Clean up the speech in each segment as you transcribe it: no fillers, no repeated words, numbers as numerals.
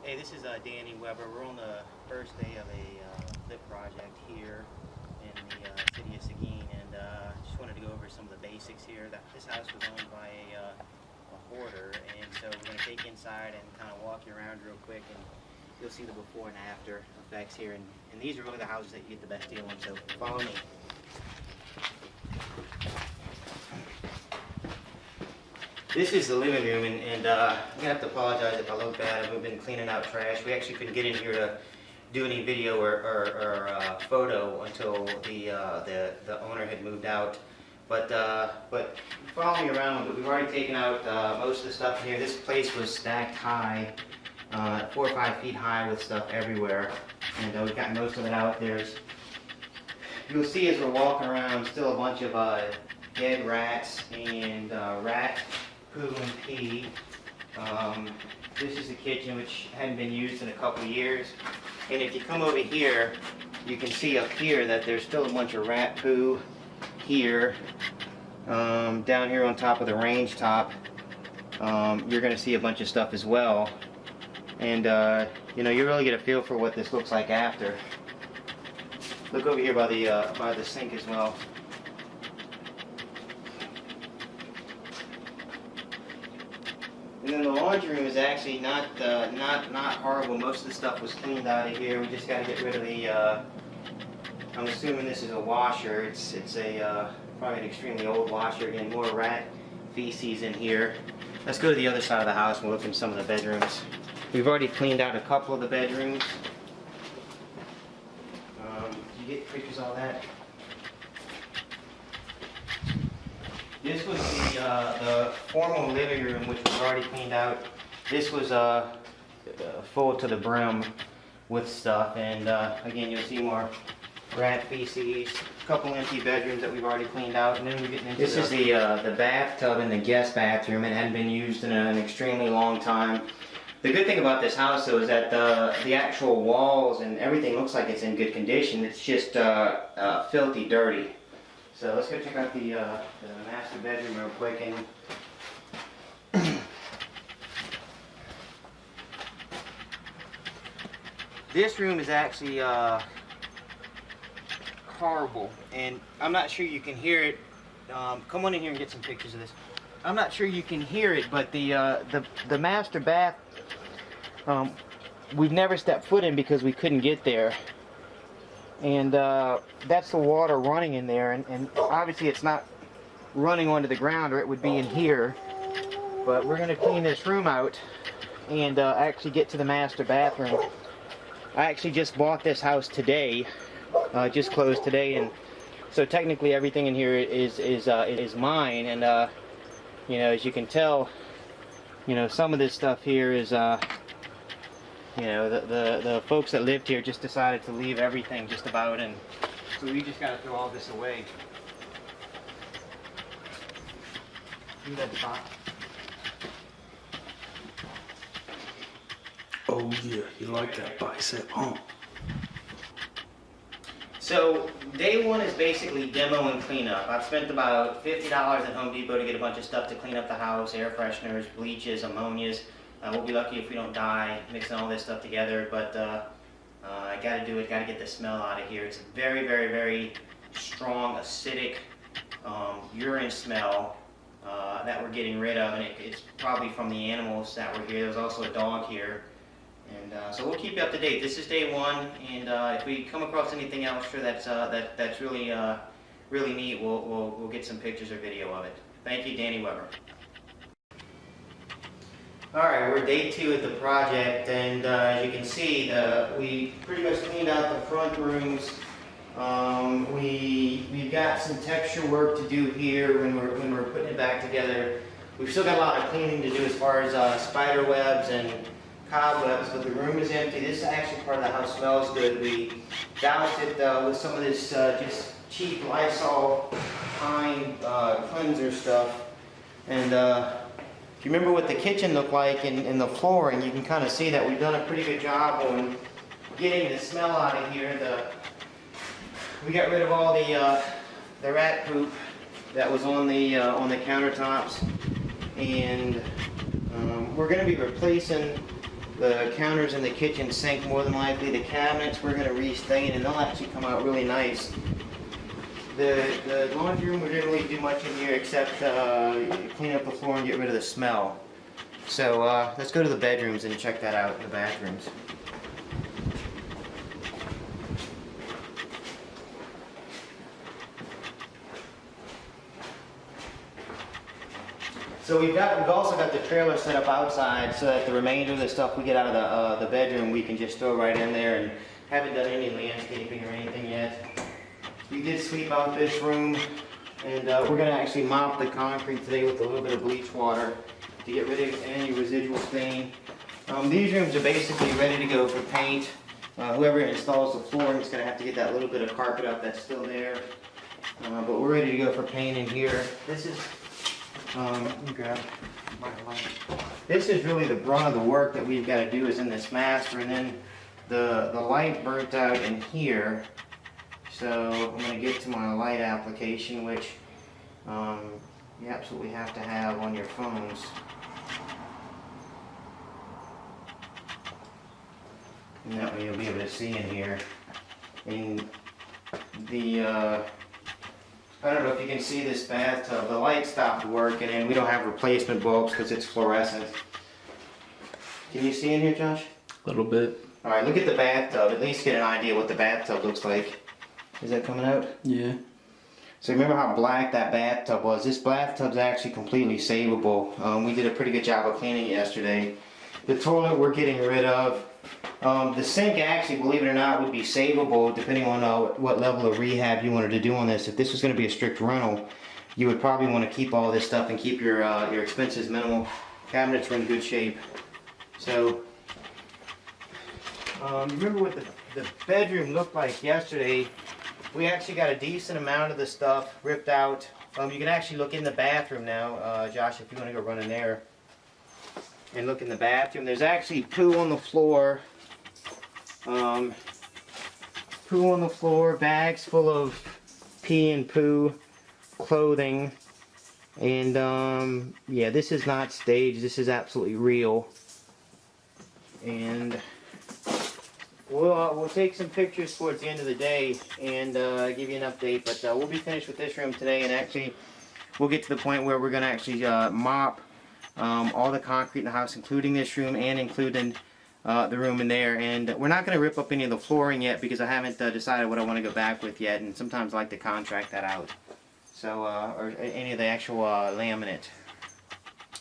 Hey, this is Danny Weber. We're on the first day of a flip project here in the city of Seguin, and just wanted to go over some of the basics here. This house was owned by a hoarder, and so we're going to take inside and kind of walk you around real quick, and you'll see the before and after effects here. And these are really the houses that you get the best deal on, so follow me. This is the living room, and I'm going to have to apologize if I look bad. We've been cleaning out trash. We actually couldn't get in here to do any video or photo until the owner had moved out. But follow me around. We've already taken out most of the stuff in here. This place was stacked high, 4 or 5 feet high with stuff everywhere. And we've got most of it out. You'll see as we're walking around still a bunch of dead rats and rat poo and pee. This is the kitchen, which hadn't been used in a couple of years. And if you come over here, you can see up here that there's still a bunch of rat poo here. Down here on top of the range top, you're going to see a bunch of stuff as well. And you know, you really get a feel for what this looks like after. Look over here by the sink as well. And then the laundry room is actually not horrible. Most of the stuff was cleaned out of here. We just got to get rid of the. I'm assuming this is a washer. It's a probably an extremely old washer. Again, more rat feces in here. Let's go to the other side of the house and we'll look in some of the bedrooms. We've already cleaned out a couple of the bedrooms. Did you get pictures of that? This was the formal living room, which was already cleaned out. This was full to the brim with stuff, and again, you'll see more rat feces. A couple empty bedrooms that we've already cleaned out, and then we're getting into this is the bathtub in the guest bathroom. It hadn't been used in an extremely long time. The good thing about this house, though, is that the actual walls and everything looks like it's in good condition. It's just filthy dirty. So let's go check out the master bedroom real quick. And this room is actually horrible, and I'm not sure you can hear it. Come on in here and get some pictures of this. I'm not sure you can hear it, but the master bath, we've never stepped foot in because we couldn't get there. And that's the water running in there, and obviously it's not running onto the ground or it would be in here. But we're going to clean this room out and actually get to the master bathroom. I actually just bought this house today, just closed today, and so technically everything in here is mine. And you know, as you can tell, you know, some of this stuff here is you know, the folks that lived here just decided to leave everything just about, and so we just got to throw all this away. See that spot? Oh yeah, you like that bicep, huh? So day one is basically demo and cleanup. I've spent about $50 at Home Depot to get a bunch of stuff to clean up the house: air fresheners, bleaches, ammonias. We'll be lucky if we don't die mixing all this stuff together, but I got to do it, got to get the smell out of here. It's a very, very, very strong, acidic urine smell that we're getting rid of, and it's probably from the animals that were here. There's also a dog here, and so we'll keep you up to date. This is day one, and if we come across anything else sure that's really really neat, we'll get some pictures or video of it. Thank you, Danny Weber. Alright, we're day 2 at the project, and as you can see, we pretty much cleaned out the front rooms. We've got some texture work to do here when we're putting it back together. We've still got a lot of cleaning to do as far as spider webs and cobwebs, but the room is empty. This actually part of the house smells good. We doused it with some of this just cheap Lysol Pine cleanser stuff, and if you remember what the kitchen looked like in the flooring, you can kind of see that we've done a pretty good job on getting the smell out of here. We got rid of all the rat poop that was on the countertops, and we're going to be replacing The counters in the kitchen sink more than likely. The cabinets we're going to restain, and they'll actually come out really nice. The laundry room, we didn't really do much in here except clean up the floor and get rid of the smell. So let's go to the bedrooms and check that out, the bathrooms. So we've also got the trailer set up outside so that the remainder of the stuff we get out of the bedroom we can just throw right in there, and haven't done any landscaping or anything yet. We did sweep out this room, and we're going to actually mop the concrete today with a little bit of bleach water to get rid of any residual stain. These rooms are basically ready to go for paint. Whoever installs the flooring is going to have to get that little bit of carpet up that's still there. But we're ready to go for paint in here. This is let me grab my light. This is really the brunt of the work that we've got to do is in this master, and then the light burnt out in here. So I'm going to get to my light application, which you absolutely have to have on your phones. And that way you'll be able to see in here. And the I don't know if you can see this bathtub. The light stopped working, and we don't have replacement bulbs because it's fluorescent. Can you see in here, Josh? A little bit. All right, look at the bathtub. At least get an idea what the bathtub looks like. Is that coming out? Yeah. So remember how black that bathtub was? This bathtub's actually completely savable. We did a pretty good job of cleaning it yesterday. The toilet we're getting rid of. The sink actually, believe it or not, would be savable depending on what level of rehab you wanted to do on this. If this was going to be a strict rental, you would probably want to keep all this stuff and keep your expenses minimal. Cabinets are in good shape. So, remember what the bedroom looked like yesterday. We actually got a decent amount of the stuff ripped out. You can actually look in the bathroom now, Josh, if you want to go run in there and look in the bathroom. There's actually poo on the floor. Poo on the floor, bags full of pee and poo, clothing, and yeah, this is not staged. This is absolutely real. And we'll take some pictures towards the end of the day and give you an update. But we'll be finished with this room today, and actually we'll get to the point where we're going to actually mop all the concrete in the house, including this room and including the room in there. And we're not going to rip up any of the flooring yet because I haven't decided what I want to go back with yet, and sometimes I like to contract that out. So, or any of the actual laminate.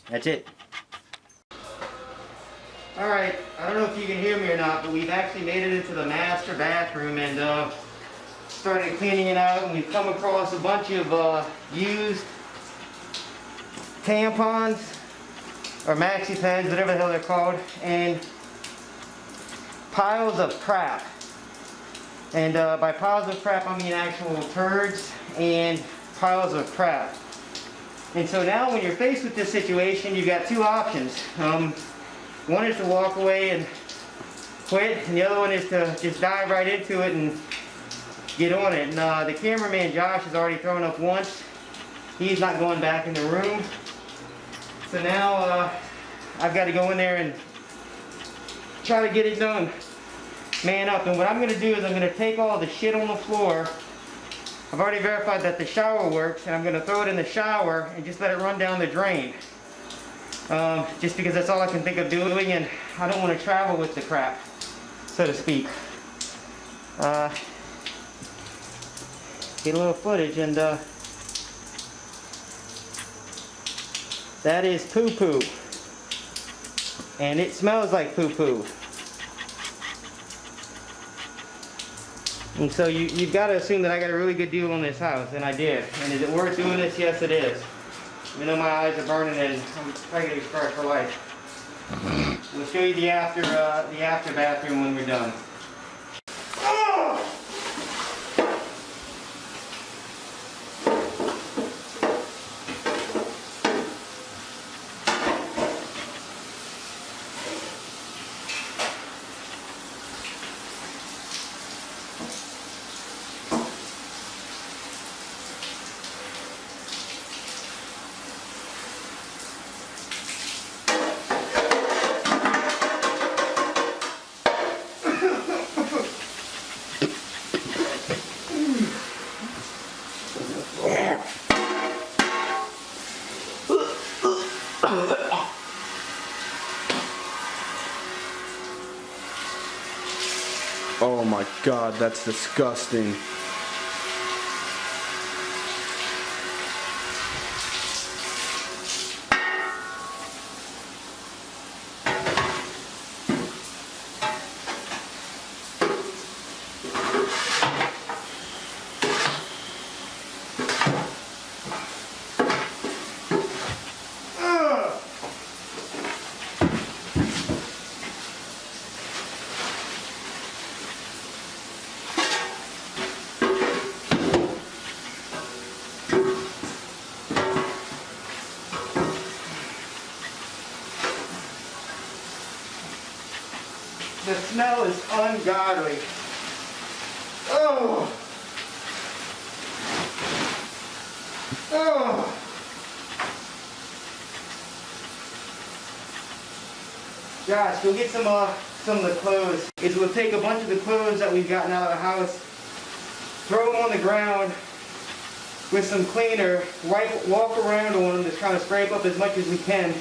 That's it. Alright, I don't know if you can hear me or not, but we've actually made it into the master bathroom and started cleaning it out, and we've come across a bunch of used tampons or maxi pads, whatever the hell they're called, and piles of crap. And by piles of crap I mean actual turds and piles of crap. And so now when you're faced with this situation, you've got two options. One is to walk away and quit, and the other one is to just dive right into it and get on it. And the cameraman Josh has already thrown up once. He's not going back in the room. So now I've got to go in there and try to get it done. Man up. And what I'm going to do is I'm going to take all the shit on the floor. I've already verified that the shower works, and I'm going to throw it in the shower and just let it run down the drain. Just because that's all I can think of doing, and I don't want to travel with the crap, so to speak. Get a little footage, and that is poo-poo. And it smells like poo-poo. And so you've got to assume that I got a really good deal on this house, and I did. And is it worth doing this? Yes, it is. Even though my eyes are burning and I'm probably going to be scarred for life. We'll show you the after bathroom when we're done. my God, that's disgusting. The smell is ungodly. Oh! Oh! Josh, go get some of the clothes. We'll take a bunch of the clothes that we've gotten out of the house, throw them on the ground with some cleaner, walk around on them, just kind of scrape up as much as we can.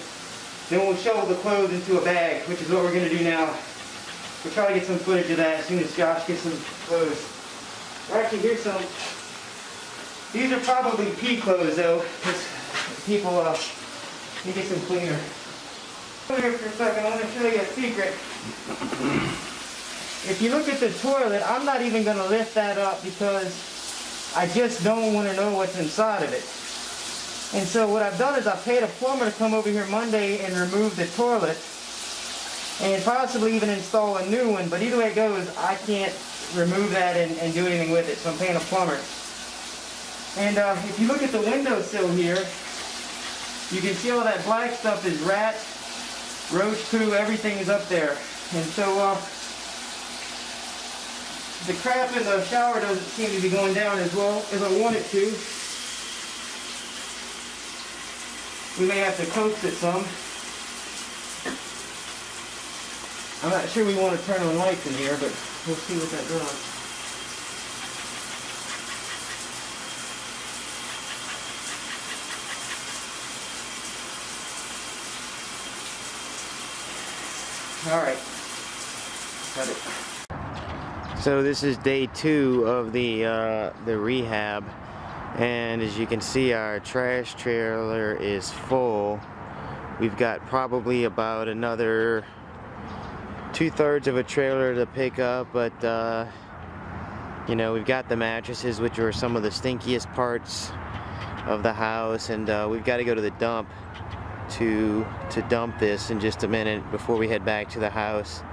Then we'll shovel the clothes into a bag, which is what we're going to do now. We'll try to get some footage of that as soon as Josh gets some clothes. Actually, here's some. These are probably pea clothes though, because people need to get some cleaner. Come here for a second, I want to show you a secret. If you look at the toilet, I'm not even going to lift that up because I just don't want to know what's inside of it. And so what I've done is I've paid a plumber to come over here Monday and remove the toilet and possibly even install a new one, but either way it goes, I can't remove that and do anything with it, so I'm paying a plumber. And if you look at the windowsill here, you can see all that black stuff is rat, roach poo, everything is up there. And so the crap in the shower doesn't seem to be going down as well as I want it to. We may have to coax it some. I'm not sure we want to turn on lights in here, but we'll see what that does. All right. Got it. So this is day 2 of the rehab, and as you can see, our trash trailer is full. We've got probably about another 2/3 of a trailer to pick up, but you know, we've got the mattresses, which are some of the stinkiest parts of the house, and we've got to go to the dump to dump this in just a minute before we head back to the house.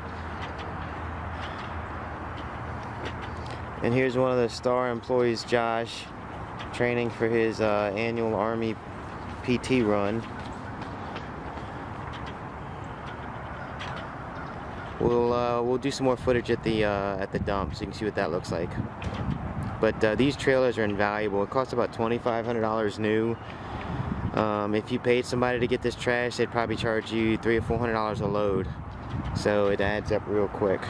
And here's one of the star employees, Josh, training for his annual Army PT run. We'll do some more footage at the dump so you can see what that looks like. But these trailers are invaluable. It costs about $2,500 new. If you paid somebody to get this trash, they'd probably charge you $300 or $400 a load. So it adds up real quick.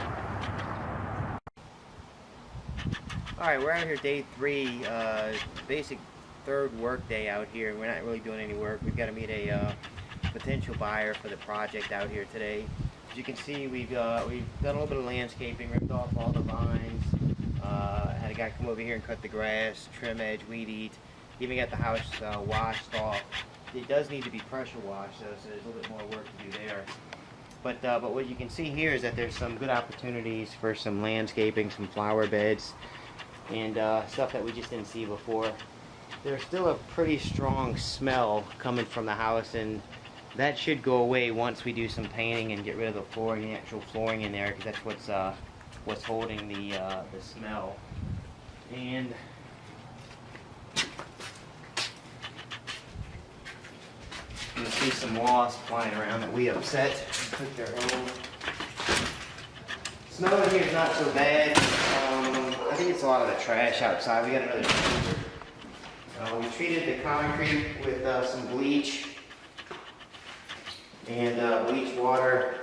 Alright, we're out here day 3, basic 3rd work day out here. We're not really doing any work. We've got to meet a potential buyer for the project out here today. As you can see, we've done a little bit of landscaping, ripped off all the vines, had a guy come over here and cut the grass, trim edge, weed eat, even got the house washed off. It does need to be pressure washed though, so there's a little bit more work to do there. But what you can see here is that there's some good opportunities for some landscaping, some flower beds, and stuff that we just didn't see before. There's still a pretty strong smell coming from the house, and that should go away once we do some painting and get rid of the flooring, the actual flooring in there, because that's what's holding the smell. And you can see some wasps flying around that we upset. Took their own. Smell in here is not so bad. I think it's a lot of the trash outside. We got another treater. We treated the concrete with some bleach and bleach water.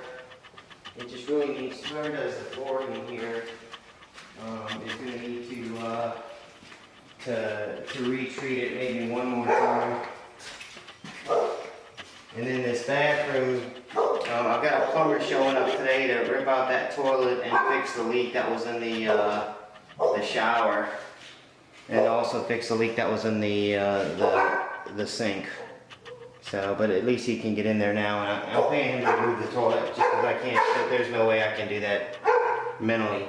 It just really needs, whoever does the flooring in here is going to need to retreat it maybe one more time. And then this bathroom, I've got a plumber showing up today to rip out that toilet and fix the leak that was in the shower. And also fix the leak that was in the sink. So, but at least he can get in there now, and I'm paying him to remove the toilet just because I can't, there's no way I can do that mentally.